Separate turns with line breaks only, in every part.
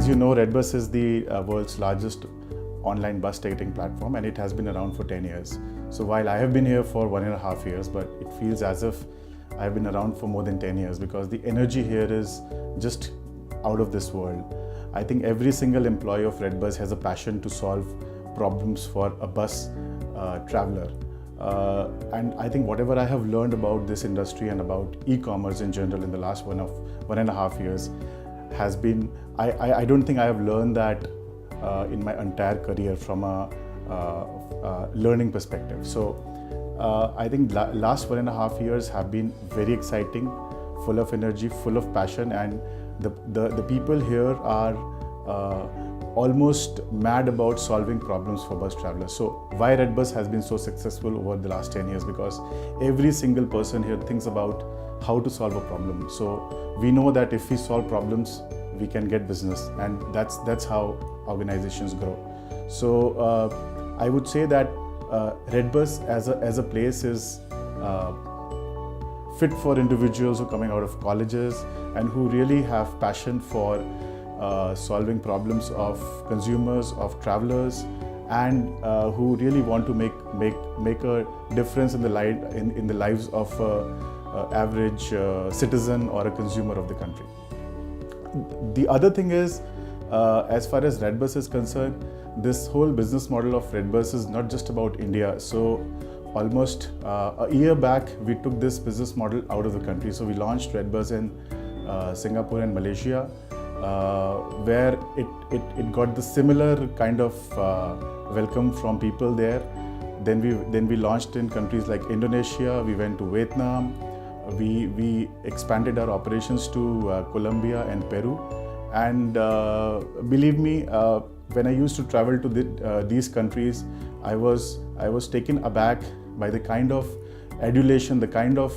as you know, redBus is the world's largest online bus ticketing platform, and it has been around for 10 years. So while I have been here for 1.5 years, but it feels as if I've been around for more than 10 years because the energy here is just out of this world. I think every single employee of redBus has a passion to solve problems for a bus traveler. And I think whatever I have learned about this industry and about e-commerce in general in the last 1.5 years has been, I don't think I have learned that in my entire career from a learning perspective. So I think last 1.5 years have been very exciting, full of energy, full of passion, and the people here are almost mad about solving problems for bus travelers. So why redBus has been so successful over the last 10 years? Because every single person here thinks about how to solve a problem. So we know that if we solve problems, we can get business, and that's how organizations grow. So I would say that redBus as a place is fit for individuals who are coming out of colleges and who really have passion for solving problems of consumers, of travelers, and who really want to make a difference in the lives of average citizen or a consumer of the country. The other thing is, as far as redBus is concerned, this whole business model of redBus is not just about India. So almost a year back, we took this business model out of the country. So we launched redBus in Singapore and Malaysia, where it got the similar kind of welcome from people there. Then we launched in countries like Indonesia. We went to Vietnam. We expanded our operations to Colombia and Peru. And believe me, when I used to travel to these countries, I was taken aback by the kind of adulation, the kind of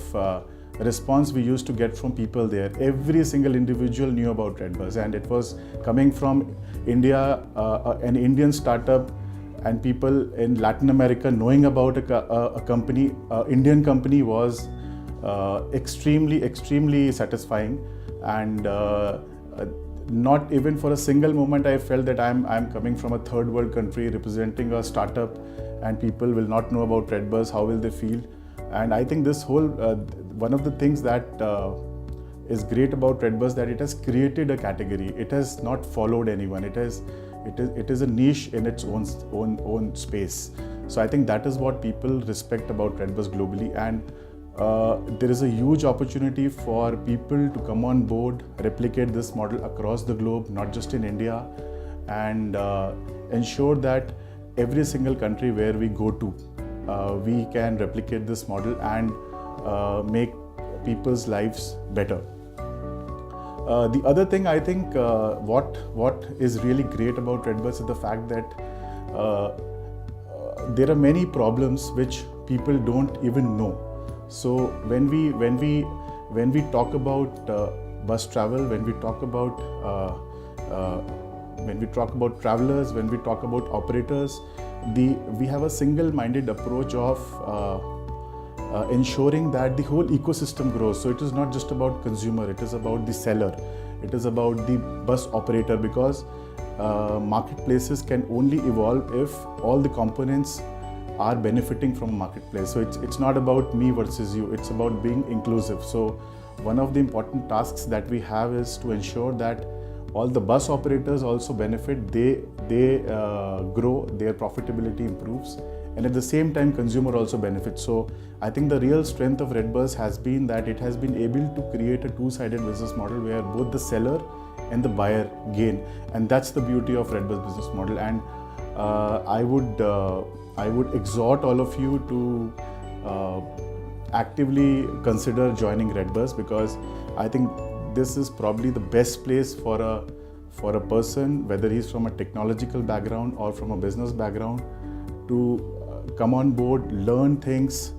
response we used to get from people there. Every single individual knew about redBus, and it was coming from India, an Indian startup, and people in Latin America knowing about a company, Indian company, was extremely satisfying. And not even for a single moment I felt that I'm coming from a third world country representing a startup, and people will not know about redBus. How will they feel? And I think this whole one of the things that is great about redBus, that it has created a category. It has not followed anyone. It is a niche in its own space. So I think that is what people respect about redBus globally, and there is a huge opportunity for people to come on board, replicate this model across the globe, not just in India, and ensure that every single country where we go to, we can replicate this model and make people's lives better. The other thing, I think what is really great about redBus is the fact that there are many problems which people don't even know. So when we talk about bus travel, when we talk about travelers, when we talk about operators, we have a single-minded approach of ensuring that the whole ecosystem grows. So it is not just about consumer, it is about the seller, it is about the bus operator, because marketplaces can only evolve if all the components are benefiting from a marketplace. So it's not about me versus you, it's about being inclusive. So one of the important tasks that we have is to ensure that all the bus operators also benefit, they grow, their profitability improves, and at the same time consumer also benefits. So I think the real strength of redBus has been that it has been able to create a two-sided business model where both the seller and the buyer gain, and that's the beauty of redBus business model. And I would exhort all of you to actively consider joining redBus, because I think this is probably the best place for a person, whether he's from a technological background or from a business background, to come on board, learn things,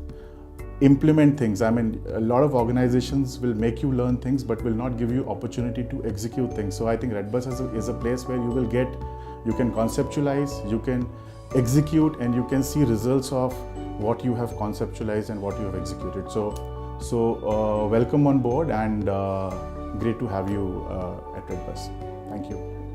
implement things. I mean, a lot of organizations will make you learn things but will not give you opportunity to execute things. So I think redBus is a place where you can conceptualize, you can execute, and you can see results of what you have conceptualized and what you have executed. So welcome on board, and great to have you at redBus. Thank you.